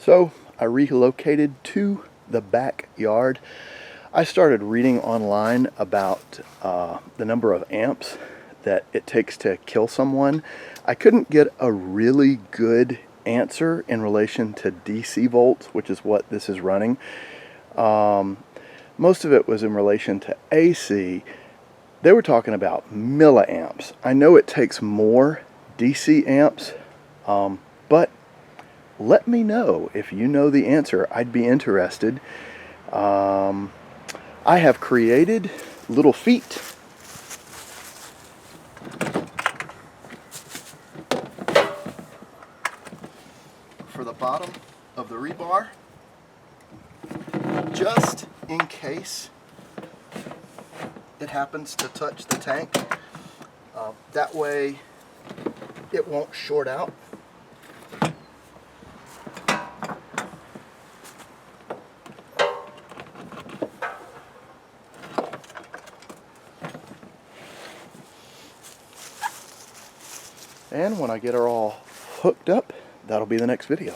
So I relocated to the backyard. I started reading online about the number of amps that it takes to kill someone. I couldn't get a really good answer in relation to DC volts, which is what this is running. Most of it was in relation to AC. They were talking about milliamps. I know it takes more DC amps, but let me know if you know the answer. I'd be interested. I have created little feet for the bottom of the rebar, just in case it happens to touch the tank. That way it won't short out. And when I get her all hooked up, that'll be the next video.